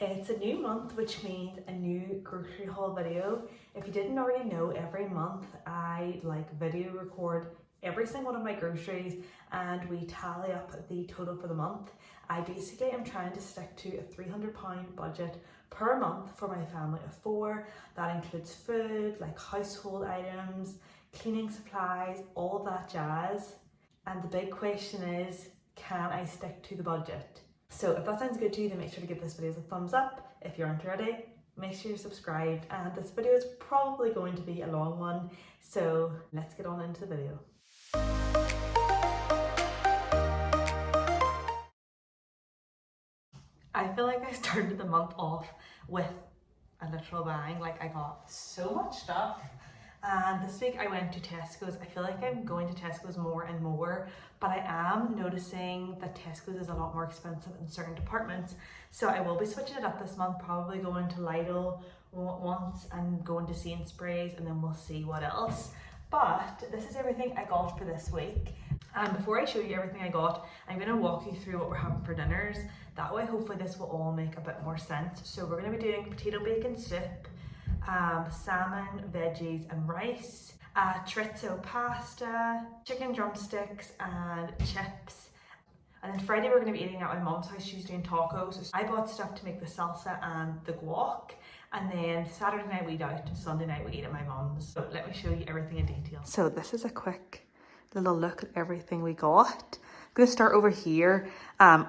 It's a new month, which means a new grocery haul video. If you didn't already know, every month I video record every single one of my groceries and we tally up the total for the month. I basically am trying to stick to a £300 budget per month for my family of 4. That includes food, like household items, cleaning supplies, all of that jazz. And the big question is, can I stick to the budget? So if that sounds good to you, then make sure to give this video a thumbs up. If you aren't already, make sure you're subscribed. And this video is probably going to be a long one, so let's get on into the video. I feel like I started the month off with a literal bang. Like, I got so much stuff. And this week I went to Tesco's. I feel like I'm going to Tesco's more and more, but I am noticing that Tesco's is a lot more expensive in certain departments. So I will be switching it up this month, probably going to Lidl once and going to Sainsbury's, and then we'll see what else. But this is everything I got for this week. And before I show you everything I got, I'm going to walk you through what we're having for dinners. That way, hopefully this will all make a bit more sense. So we're going to be doing potato bacon soup, salmon, veggies and rice, chorizo pasta, chicken drumsticks and chips. And then Friday we're going to be eating at my mom's house. She's doing tacos. So I bought stuff to make the salsa and the guac. And then Saturday night we eat out, Sunday night we eat at my mom's. So let me show you everything in detail. So this is a quick little look at everything we got. I'm going to start over here. I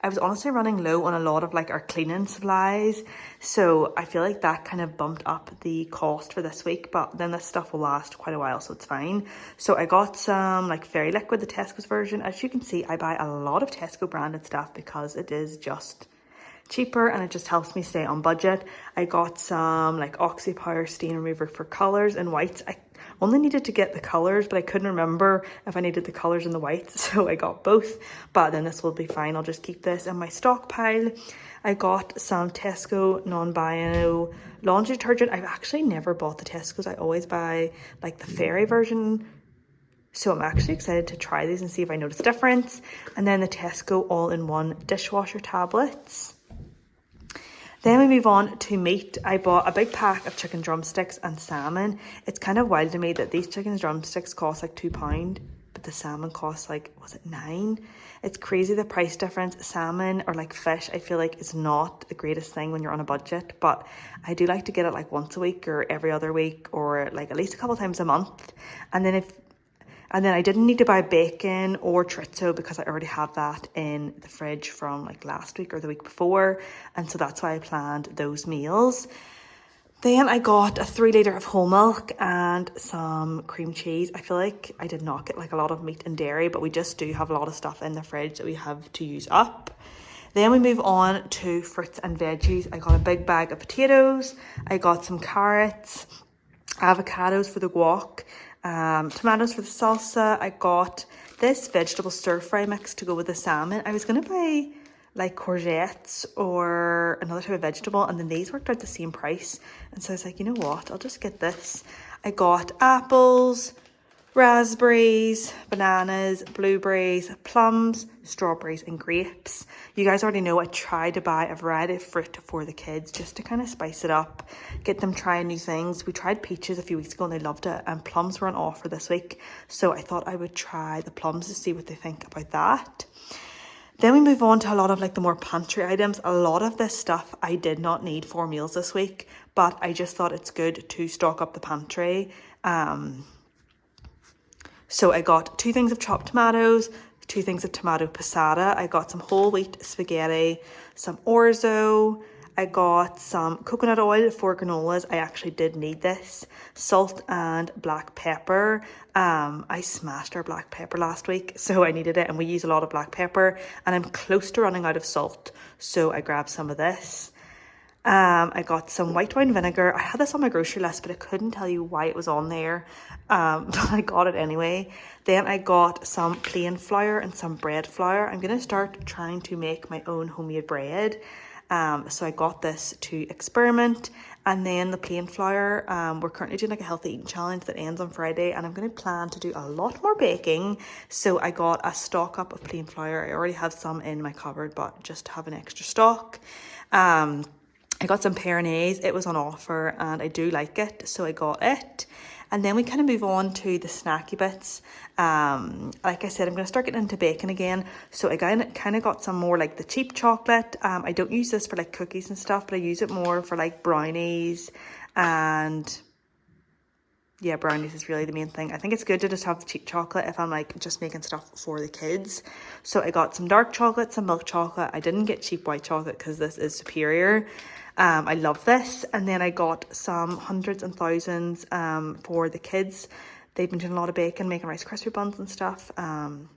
was honestly running low on a lot of our cleaning supplies. So I feel like that kind of bumped up the cost for this week, but then this stuff will last quite a while, so it's fine. So I got some fairy liquid, the Tesco's version. As you can see, I buy a lot of Tesco branded stuff because it is just cheaper and it just helps me stay on budget. I got some Oxy Power stain remover for colours and whites. I only needed to get the colours, but I couldn't remember if I needed the colours and the whites, so I got both. But then this will be fine. I'll just keep this in my stockpile. I got some Tesco non-bio laundry detergent. I've actually never bought the Tesco's. I always buy the fairy version. So I'm actually excited to try these and see if I notice a difference. And then the Tesco all-in-one dishwasher tablets. Then we move on to meat. I bought a big pack of chicken drumsticks and salmon. It's kind of wild to me that these chicken drumsticks cost £2, but the salmon costs was it £9? It's crazy the price difference. Salmon or fish, I feel like is not the greatest thing when you're on a budget, but I do like to get it once a week or every other week or at least a couple times a month. And then I didn't need to buy bacon or chorizo because I already have that in the fridge from last week or the week before. And so that's why I planned those meals. Then I got a 3 litre of whole milk and some cream cheese. I feel like I did not get a lot of meat and dairy, but we just do have a lot of stuff in the fridge that we have to use up. Then we move on to fruits and veggies. I got a big bag of potatoes. I got some carrots, avocados for the guac, tomatoes for the salsa. I got this vegetable stir fry mix to go with the salmon. I was going to buy courgettes or another type of vegetable, and then these worked out the same price. And so I was like, you know what, I'll just get this. I got apples, raspberries, bananas, blueberries, plums, strawberries and grapes. You guys already know I tried to buy a variety of fruit for the kids just to kind of spice it up, get them trying new things. We tried peaches a few weeks ago and they loved it, and plums were on offer this week, so I thought I would try the plums to see what they think about that. Then we move on to a lot of the more pantry items. A lot of this stuff I did not need for meals this week, but I just thought it's good to stock up the pantry. So I got 2 things of chopped tomatoes, 2 things of tomato passata. I got some whole wheat spaghetti, some orzo. I got some coconut oil for granolas. I actually did need this. Salt and black pepper. I smashed our black pepper last week, so I needed it, and we use a lot of black pepper, and I'm close to running out of salt, so I grabbed some of this. I got some white wine vinegar. I had this on my grocery list, but I couldn't tell you why it was on there. But I got it anyway. Then I got some plain flour and some bread flour. I'm going to start trying to make my own homemade bread. So I got this to experiment. And then the plain flour, we're currently doing like a healthy eating challenge that ends on Friday, and I'm going to plan to do a lot more baking. So I got a stock up of plain flour. I already have some in my cupboard, but just to have an extra stock. I got some peronaise. It was on offer and I do like it, so I got it. And then we kind of move on to the snacky bits. Like I said, I'm going to start getting into baking again. So I kind of got some more like the cheap chocolate. I don't use this for like cookies and stuff, but I use it more for like brownies. And yeah, brownies is really the main thing. I think it's good to just have the cheap chocolate if I'm like just making stuff for the kids. So I got some dark chocolate, some milk chocolate. I didn't get cheap white chocolate because this is superior. I love this. And then I got some hundreds and thousands for the kids. They've been doing a lot of baking, making Rice Krispie buns and stuff.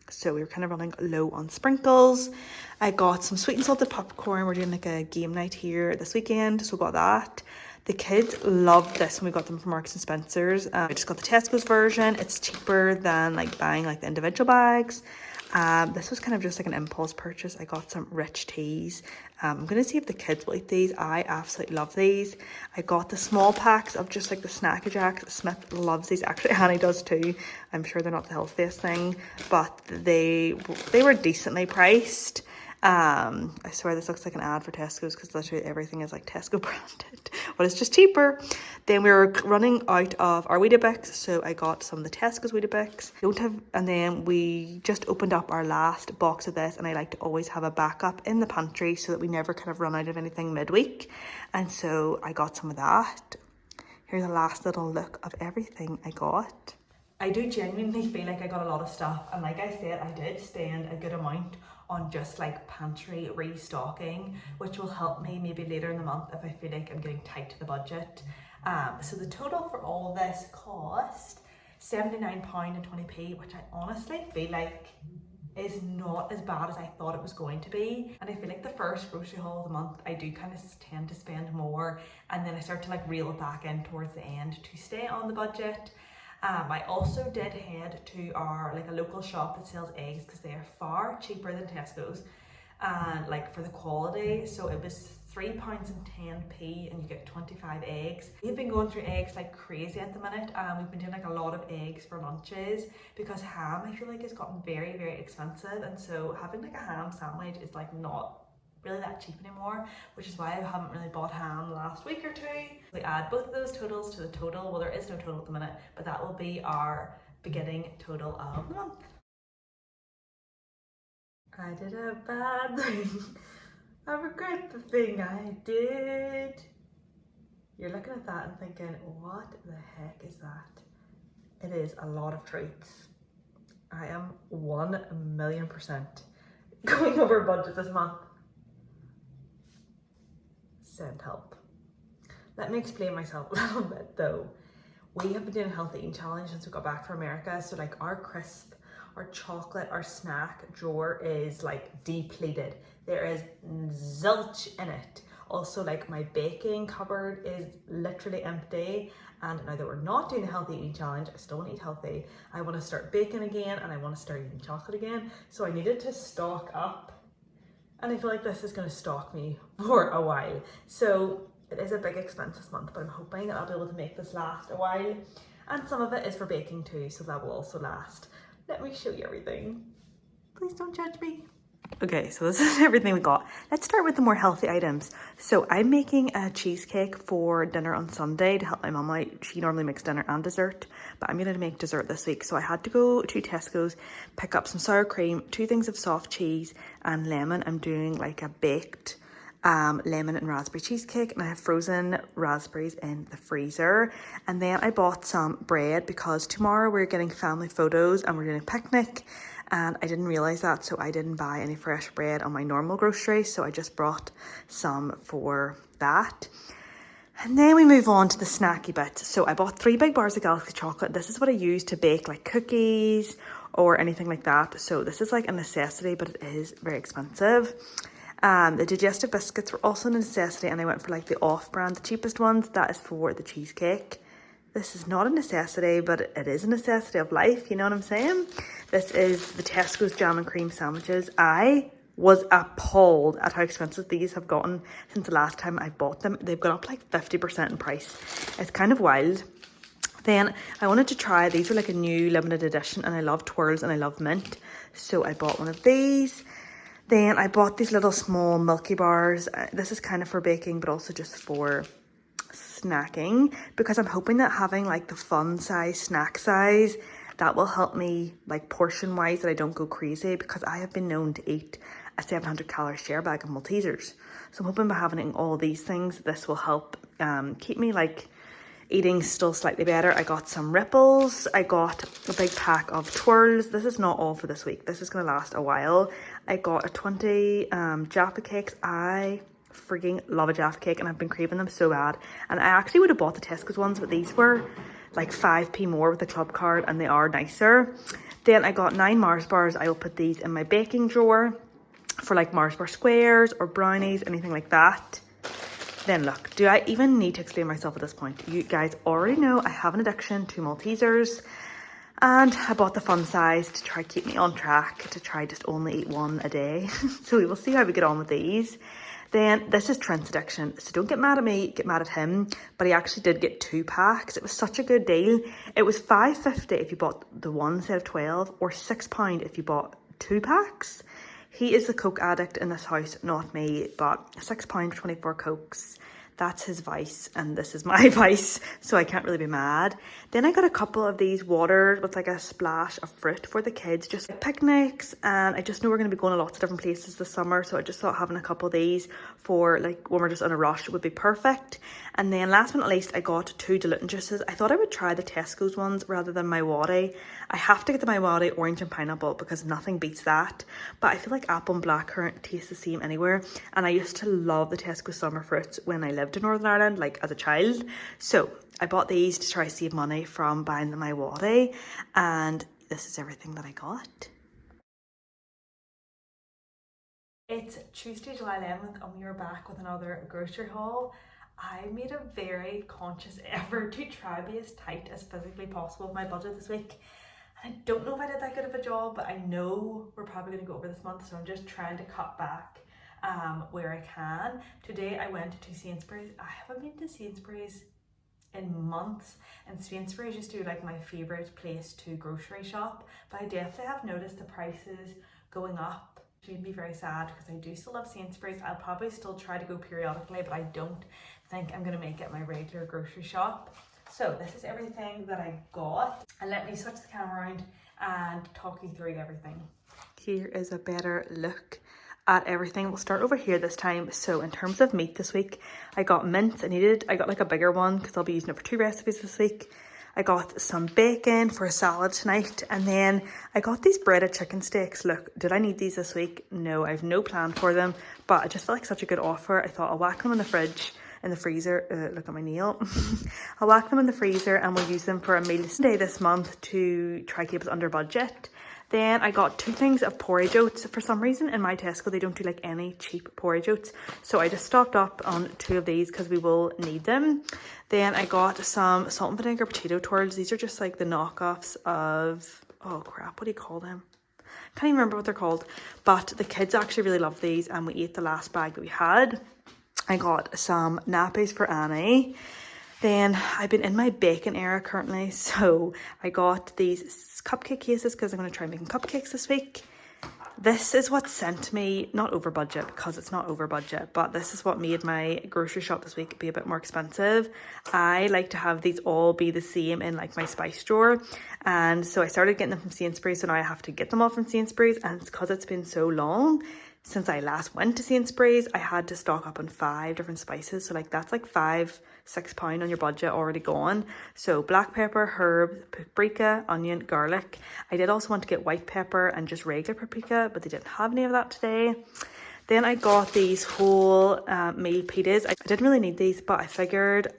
So we were kind of running low on sprinkles. I got some sweet and salted popcorn. We're doing like a game night here this weekend, so we got that. The kids loved this when we got them from Marks and Spencer's. I just got the Tesco's version. It's cheaper than like buying like the individual bags. This was kind of just like an impulse purchase. I got some rich teas. I'm going to see if the kids will eat these. I absolutely love these. I got the small packs of just like the Snacky Jacks. Smith loves these. Actually, Annie does too. I'm sure they're not the healthiest thing, but they were decently priced. I swear this looks like an ad for Tesco's because literally everything is like Tesco branded, but it's just cheaper. Then we were running out of our Weetabix, so I got some of the Tesco's Weetabix. And then we just opened up our last box of this, and I like to always have a backup in the pantry so that we never kind of run out of anything midweek. And so I got some of that. Here's a last little look of everything I got. I do genuinely feel like I got a lot of stuff, and like I said, I did spend a good amount on just like pantry restocking, which will help me maybe later in the month if I feel like I'm getting tight to the budget. So the total for all this cost £79.20, which I honestly feel like is not as bad as I thought it was going to be. And I feel like the first grocery haul of the month, I do kind of tend to spend more, and then I start to like reel it back in towards the end to stay on the budget. I also did head to a local shop that sells eggs because they are far cheaper than Tesco's, and like for the quality. So it was £3.10 and you get 25 eggs. We've been going through eggs like crazy at the minute. We've been doing like a lot of eggs for lunches because ham, I feel like, has gotten very, very expensive, and so having like a ham sandwich is like not really that cheap anymore, which is why I haven't really bought ham the last week or two. We add both of those totals to the total. Well, there is no total at the minute, but that will be our beginning total of the month. I did a bad thing. I regret the thing I did. You're looking at that and thinking, what the heck is that? It is a lot of treats. I am 1,000,000% going over budget this month. Send help. Let me explain myself a little bit though. We have been doing a healthy eating challenge since we got back from America. So like our crisp, our chocolate, our snack drawer is like depleted. There is zilch in it. Also like my baking cupboard is literally empty. And now that we're not doing a healthy eating challenge, I still want to eat healthy. I want to start baking again and I want to start eating chocolate again. So I needed to stock up. And I feel like this is going to stalk me for a while. So it is a big expense this month, but I'm hoping that I'll be able to make this last a while. And some of it is for baking too, so that will also last. Let me show you everything. Please don't judge me. Okay, so this is everything we got. Let's start with the more healthy items. So I'm making a cheesecake for dinner on Sunday to help my mum out. She normally makes dinner and dessert, but I'm going to make dessert this week. So I had to go to Tesco's, pick up some sour cream, 2 things of soft cheese and lemon. I'm doing like a baked lemon and raspberry cheesecake, and I have frozen raspberries in the freezer. And then I bought some bread because tomorrow we're getting family photos and we're doing a picnic. And I didn't realise that, so I didn't buy any fresh bread on my normal grocery, so I just brought some for that. And then we move on to the snacky bit. So I bought 3 big bars of Galaxy chocolate. This is what I use to bake like cookies or anything like that. So this is like a necessity, but it is very expensive. The digestive biscuits were also a necessity, and I went for like the off-brand, the cheapest ones. That is for the cheesecake. This is not a necessity, but it is a necessity of life, you know what I'm saying? This is the Tesco's jam and cream sandwiches. I was appalled at how expensive these have gotten since the last time I bought them. They've gone up like 50% in price. It's kind of wild. Then I wanted to try, these were like a new limited edition, and I love twirls and I love mint. So I bought one of these. Then I bought these little small Milky Bars. This is kind of for baking, but also just for snacking, because I'm hoping that having like the fun size, snack size, that will help me like portion wise, that I don't go crazy, because I have been known to eat a 700 calorie share bag of Maltesers. So I'm hoping by having all these things, this will help keep me like eating still slightly better. I got some Ripples. I got a big pack of twirls. This is not all for this week. This is going to last a while. I got a 20 Jaffa cakes. I freaking love a Jaffa cake, and I've been craving them so bad. And I actually would have bought the Tesco's ones, but these were like 5p more with the club card, and they are nicer. Then I got 9 Mars bars. I will put these in my baking drawer for like Mars bar squares or brownies, anything like that. Then look, do I even need to explain myself at this point? You guys already know I have an addiction to Maltesers, and I bought the fun size to try keep me on track, to try just only eat one a day. So we will see how we get on with these. Then this is Trent's addiction, so don't get mad at me, get mad at him, but he actually did get 2 packs. It was such a good deal. It was $5.50 if you bought the one set of 12, or £6 if you bought 2 packs. He is the Coke addict in this house, not me, but £6 for 24 Cokes. That's his vice, and this is my vice, so I can't really be mad. Then I got a couple of these waters with like a splash of fruit for the kids, just like picnics, and I just know we're going to be going to lots of different places this summer, so I just thought having a couple of these for like when we're just in a rush would be perfect. And then last but not least, I got 2 diluting juices. I thought I would try the Tesco's ones rather than my Wadi. I have to get the my Wadi orange and pineapple because nothing beats that, but I feel like apple and blackcurrant taste the same anywhere, and I used to love the Tesco summer fruits when I lived in Northern Ireland, like as a child. So I bought these to try to save money from buying the my Wadi, and this is everything that I got. It's Tuesday, July 11th, and we are back with another grocery haul. I made a very conscious effort to try to be as tight as physically possible with my budget this week. And I don't know if I did that good of a job, but I know we're probably going to go over this month, so I'm just trying to cut back where I can. Today I went to Sainsbury's. I haven't been to Sainsbury's in months, and Sainsbury's used to be like my favourite place to grocery shop, but I definitely have noticed the prices going up. It made me very sad because I do still love Sainsbury's. I'll probably still try to go periodically, but I don't think I'm going to make it my regular grocery shop. So this is everything that I got, and let me switch the camera around and talk you through everything. Here is a better look at everything. We'll start over here this time. So in terms of meat this week, I got mince. I got like a bigger one because I'll be using it for 2 recipes this week. I got some bacon for a salad tonight, and then I got these breaded chicken steaks. Look, did I need these this week? No, I have no plan for them, but I just felt like such a good offer. I thought I'll whack them in the fridge, in the freezer. Look at my nail. I'll whack them in the freezer and we'll use them for a meal day this month to try keep us under budget. Then I got 2 things of porridge oats. For some reason in my Tesco they don't do like any cheap porridge oats, so I just stocked up on 2 of these because we will need them. Then I got some salt and vinegar potato twirls. These are just like the knockoffs of, oh crap, what do you call them? Can't even remember what they're called, but the kids actually really love these, and we ate the last bag that we had. I got some nappies for Annie. Then I've been in my bacon era currently, so I got these cupcake cases because I'm going to try making cupcakes this week. This is what sent me, not over budget because it's not over budget, but this is what made my grocery shop this week be a bit more expensive. I like to have these all be the same in like my spice drawer, and so I started getting them from Sainsbury's, so now I have to get them all from Sainsbury's, and it's because it's been so long since I last went to Sainsbury's. I had to stock up on 5 different spices, so like that's like £5-6 on your budget already gone. So black pepper, herb, paprika, onion, garlic. I did also want to get white pepper and just regular paprika, but they didn't have any of that today. Then I got these whole meal pitas. I didn't really need these, but I figured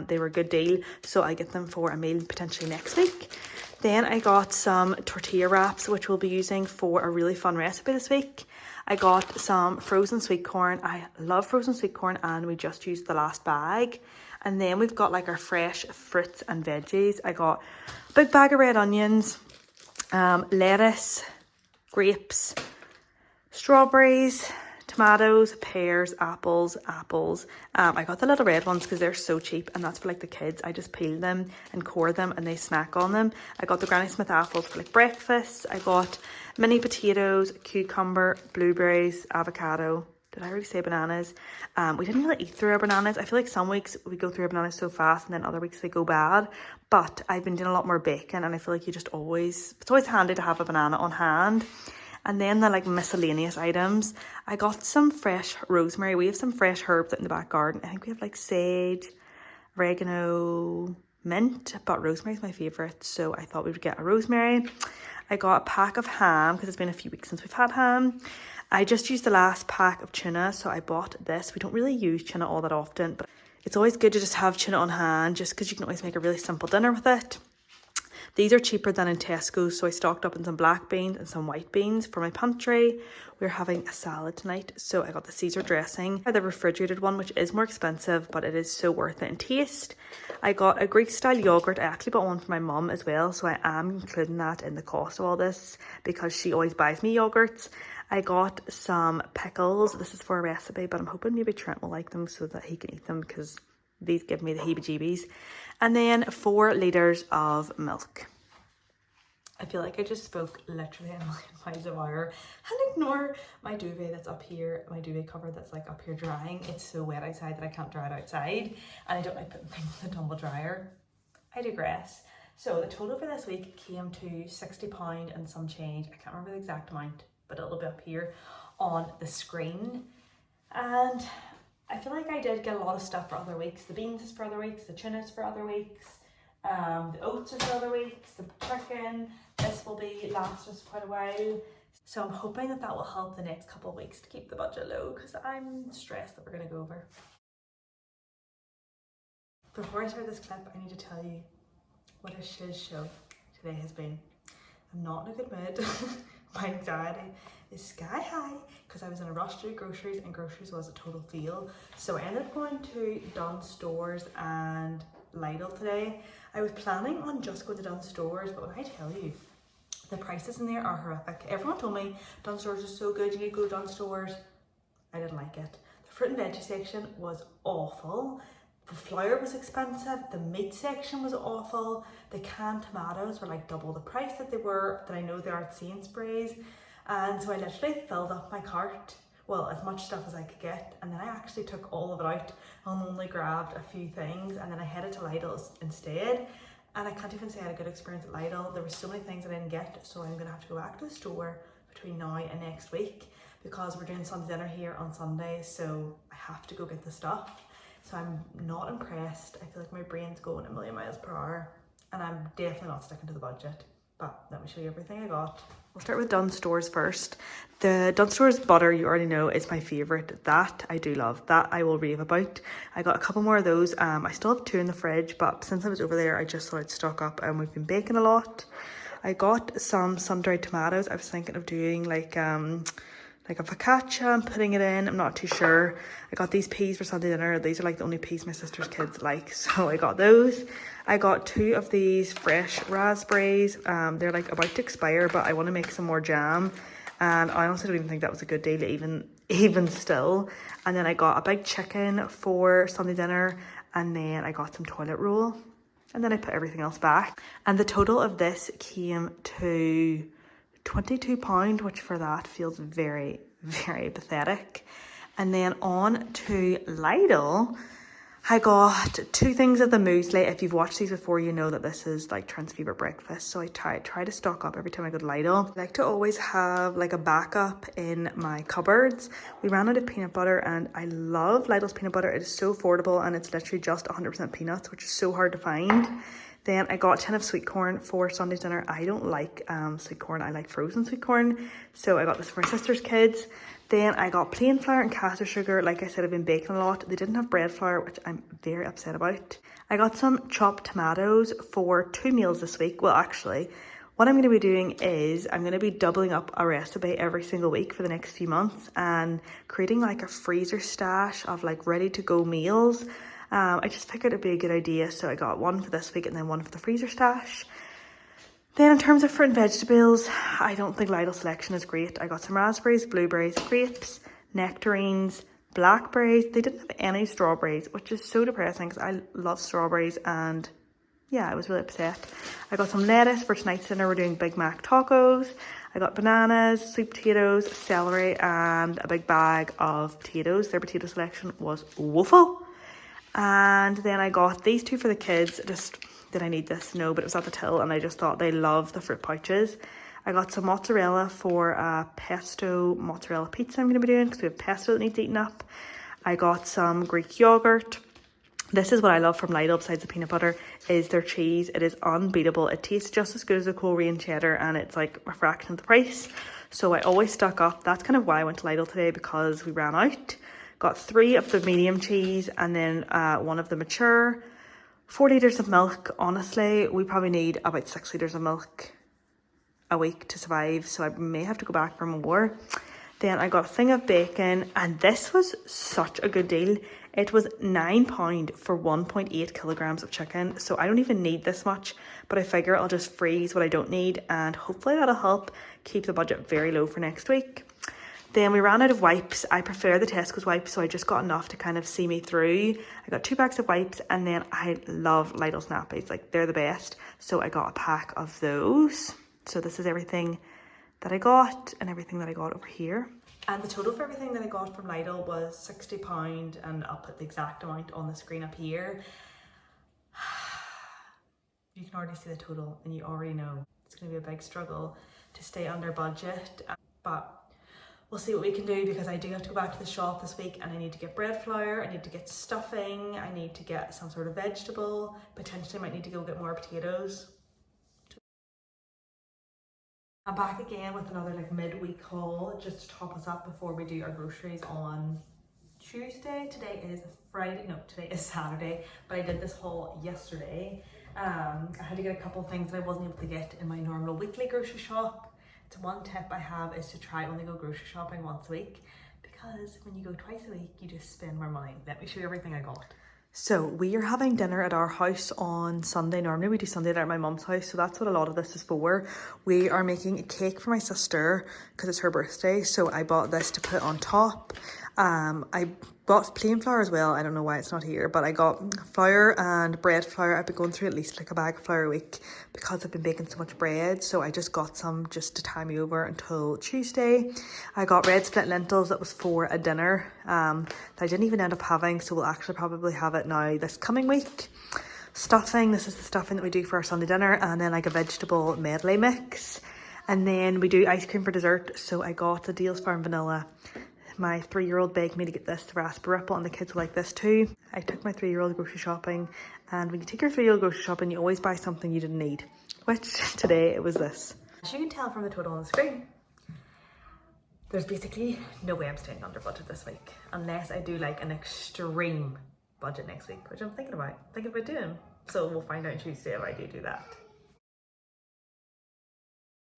they were a good deal, so I get them for a meal potentially next week. Then I got some tortilla wraps, which we'll be using for a really fun recipe this week. I got some frozen sweet corn. I love frozen sweet corn, and we just used the last bag. And then we've got like our fresh fruits and veggies. I got a big bag of red onions, lettuce, grapes, strawberries, tomatoes, pears, apples. I got the little red ones because they're so cheap, and that's for like the kids. I just peel them and core them and they snack on them. I got the Granny Smith apples for like breakfast. I got mini potatoes, cucumber, blueberries, avocado. Did I already say bananas? We didn't really eat through our bananas. I feel like some weeks we go through our bananas so fast, and then other weeks they go bad. But I've been doing a lot more baking, and I feel like it's always handy to have a banana on hand. And then the like miscellaneous items. I got some fresh rosemary. We have some fresh herbs out in the back garden. I think we have like sage, oregano, mint, but rosemary is my favourite. So I thought we would get a rosemary. I got a pack of ham because it's been a few weeks since we've had ham. I just used the last pack of tuna, so I bought this. We don't really use tuna all that often, but it's always good to just have tuna on hand just because you can always make a really simple dinner with it. These are cheaper than in Tesco, so I stocked up on some black beans and some white beans for my pantry. We're having a salad tonight, so I got the Caesar dressing, the refrigerated one, which is more expensive, but it is so worth it in taste. I got a Greek style yogurt. I actually bought one for my mum as well, so I am including that in the cost of all this because she always buys me yogurts. I got some pickles. This is for a recipe, but I'm hoping maybe Trent will like them so that he can eat them because these give me the heebie-jeebies. And then 4 litres of milk. I feel like I just spoke literally a million miles an hour. And ignore my duvet that's up here, my duvet cover that's like up here drying. It's so wet outside that I can't dry it outside. And I don't like putting things in the tumble dryer. I digress. So the total for this week came to £60 and some change. I can't remember the exact amount, but it'll be up here on the screen. And I feel like I did get a lot of stuff for other weeks. The beans is for other weeks, the tuna's for other weeks, the oats are for other weeks, the chicken, this will be last us quite a while. So I'm hoping that will help the next couple of weeks to keep the budget low because I'm stressed that we're going to go over. Before I start this clip, I need to tell you what a shiz show today has been. I'm not in a good mood. My anxiety is sky high because I was in a rush to do groceries, and groceries was a total fail. So I ended up going to Dunnes Stores and Lidl today. I was planning on just going to Dunnes Stores, but when I tell you, the prices in there are horrific. Everyone told me Dunnes Stores is so good, you need to go to Dunnes Stores. I didn't like it. The fruit and veggie section was awful. The flour was expensive, the meat section was awful, the canned tomatoes were like double the price that I know they are at Sainsbury's. And so I literally filled up my cart, well, as much stuff as I could get, and then I actually took all of it out and only grabbed a few things, and then I headed to Lidl's instead. And I can't even say I had a good experience at Lidl. There were so many things I didn't get, so I'm gonna have to go back to the store between now and next week because we're doing Sunday dinner here on Sunday, so I have to go get the stuff. So I'm not impressed. I feel like my brain's going a million miles per hour, and I'm definitely not sticking to the budget. But let me show you everything I got. We'll start with Dunnes Stores first. The Dunnes Stores butter, you already know, is my favourite. That I do love. That I will rave about. I got a couple more of those. I still have 2 in the fridge, but since I was over there, I just thought I'd stock up, and we've been baking a lot. I got some sun-dried tomatoes. I was thinking of doing like a focaccia and putting it in. I'm not too sure. I got these peas for Sunday dinner. These are like the only peas my sister's kids like, so I got those. I got 2 of these fresh raspberries. They're like about to expire, but I want to make some more jam, and I honestly don't even think that was a good deal even still. And then I got a big chicken for Sunday dinner, and then I got some toilet roll, and then I put everything else back. And the total of this came to £22, which for that feels very, very pathetic. And then on to Lidl, I got 2 things of the muesli. If you've watched these before, you know that this is like Trent's favourite breakfast. So I try to stock up every time I go to Lidl. I like to always have like a backup in my cupboards. We ran out of peanut butter, and I love Lidl's peanut butter. It is so affordable, and it's literally just 100% peanuts, which is so hard to find. Then I got a tin of sweet corn for Sunday's dinner. I don't like sweet corn. I like frozen sweet corn. So I got this for my sister's kids. Then I got plain flour and caster sugar. Like I said, I've been baking a lot. They didn't have bread flour, which I'm very upset about. I got some chopped tomatoes for 2 meals this week. Well, actually, What I'm going to be doing is I'm going to be doubling up a recipe every single week for the next few months and creating like a freezer stash of like ready to go meals. I just figured it'd be a good idea, so I got one for this week and then one for the freezer stash. Then in terms of fruit and vegetables, I don't think Lidl selection is great. I got some raspberries, blueberries, grapes, nectarines, blackberries. They didn't have any strawberries, which is so depressing because I love strawberries, and yeah, I was really upset. I got some lettuce for tonight's dinner. We're doing Big Mac tacos. I got bananas, sweet potatoes, celery, and a big bag of potatoes. Their potato selection was woeful. And then I got these two for the kids. Just, did I need this? No, but it was at the till and I just thought they love the fruit pouches. I got some mozzarella for a pesto mozzarella pizza I'm going to be doing because we have pesto that needs eaten up. I got some Greek yogurt. This is what I love from Lidl besides the peanut butter, is their cheese. It is unbeatable. It tastes just as good as a Korean cheddar and it's like a fraction of the price. So I always stock up. That's kind of why I went to Lidl today, because we ran out. Got 3 of the medium cheese and then 1 of the mature. 4 litres of milk. Honestly, we probably need about 6 litres of milk a week to survive, so I may have to go back for more. Then I got a thing of bacon, and this was such a good deal. It was £9 for 1.8 kilograms of chicken, so I don't even need this much, but I figure I'll just freeze what I don't need, and hopefully that'll help keep the budget very low for next week. Then we ran out of wipes. I prefer the Tesco's wipes, so I just got enough to kind of see me through. I got 2 packs of wipes, and then I love Lidl Snappies. Like, they're the best. So I got a pack of those. So this is everything that I got and everything that I got over here. And the total for everything that I got from Lidl was £60, and I'll put the exact amount on the screen up here. You can already see the total and you already know it's going to be a big struggle to stay under budget. But we'll see what we can do, because I do have to go back to the shop this week and I need to get bread flour, I need to get stuffing, I need to get some sort of vegetable, potentially might need to go get more potatoes. I'm back again with another like midweek haul just to top us up before we do our groceries on Tuesday. Today is Friday, no, today is Saturday, but I did this haul yesterday. I had to get a couple of things that I wasn't able to get in my normal weekly grocery shop. So one tip I have is to try only go grocery shopping once a week, because when you go twice a week, you just spend more money. Let me show you everything I got. So we are having dinner at our house on Sunday. Normally we do Sunday dinner at my mum's house, so that's what a lot of this is for. We are making a cake for my sister because it's her birthday, so I bought this to put on top. I bought plain flour as well. I don't know why it's not here, but I got flour and bread flour. I've been going through at least like a bag of flour a week because I've been baking so much bread, so I just got some just to tie me over until Tuesday. I got red split lentils. That was for a dinner that I didn't even end up having, so we'll actually probably have it now this coming week. Stuffing, this is the stuffing that we do for our Sunday dinner, and then like a vegetable medley mix, and then we do ice cream for dessert. So I got the Deals Farm Vanilla. My 3-year-old begged me to get this, the raspberry ripple, and the kids will like this too. I took my 3-year-old grocery shopping, and when you take your 3-year-old grocery shopping, you always buy something you didn't need, which today it was this. As you can tell from the total on the screen, there's basically no way I'm staying under budget this week, unless I do like an extreme budget next week, which I'm thinking about doing. So we'll find out Tuesday if I do that.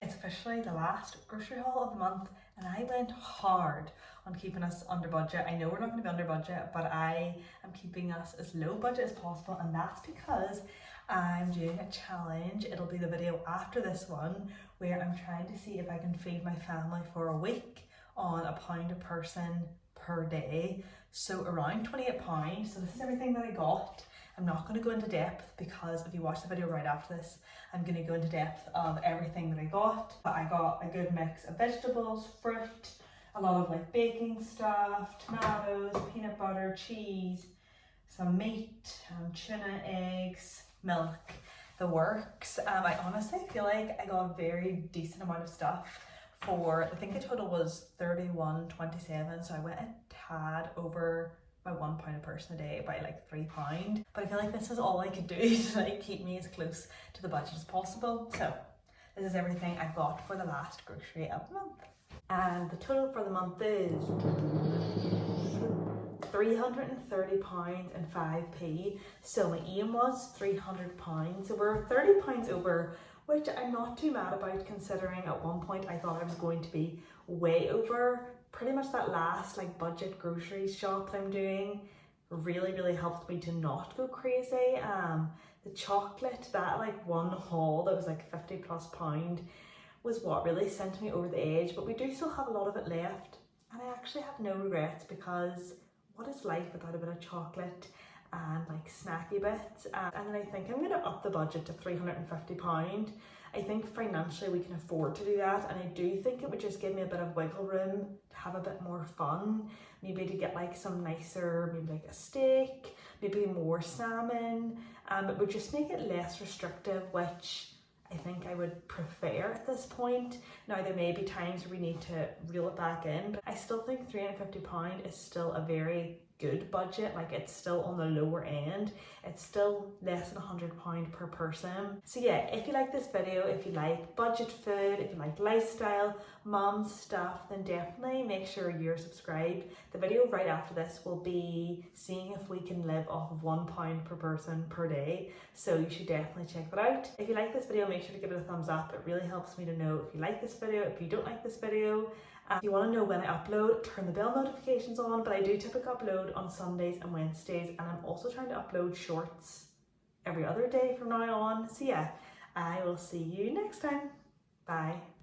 It's officially the last grocery haul of the month, and I went hard on keeping us under budget. I know we're not going to be under budget, but I am keeping us as low budget as possible, and that's because I'm doing a challenge. It'll be the video after this one where I'm trying to see if I can feed my family for a week on £1 a person per day. So around £28. So this is everything that I got. I'm not going to go into depth because if you watch the video right after this, I'm going to go into depth of everything that I got. But I got a good mix of vegetables, fruit, a lot of like baking stuff, tomatoes, peanut butter, cheese, some meat, tuna, eggs, milk, the works. I honestly feel like I got a very decent amount of stuff for, I think the total was £31.27, so I went a tad over by £1 a person a day by like £3. But I feel like this is all I could do to like keep me as close to the budget as possible. So this is everything I got for the last grocery of the month. And the total for the month is £330 and 5p. So my aim was £300, so we're £30 over which I'm not too mad about, considering at one point I thought I was going to be way over. Pretty much that last like budget groceries shop that I'm doing really helped me to not go crazy. The chocolate, that like one haul that was like £50+ was what really sent me over the edge, but we do still have a lot of it left, and I actually have no regrets, because what is life without a bit of chocolate and like snacky bits? And then I think I'm gonna up the budget to £350. I think financially we can afford to do that, and I do think it would just give me a bit of wiggle room to have a bit more fun, maybe to get like some nicer, maybe like a steak, maybe more salmon. It would just make it less restrictive, which I think I would prefer at this point. Now there may be times where we need to reel it back in, but I still think £350 is still a very good budget. Like, it's still on the lower end. It's still less than £100 per person. So yeah, if you like this video, if you like budget food, if you like lifestyle, mom stuff, then definitely make sure you're subscribed. The video right after this will be seeing if we can live off of £1 per person per day. So you should definitely check that out. If you like this video, make sure to give it a thumbs up. It really helps me to know if you like this video, if you don't like this video. If you want to know when I upload, turn the bell notifications on, but I do typically upload on Sundays and Wednesdays, and I'm also trying to upload shorts every other day from now on. So yeah, I will see you next time. Bye.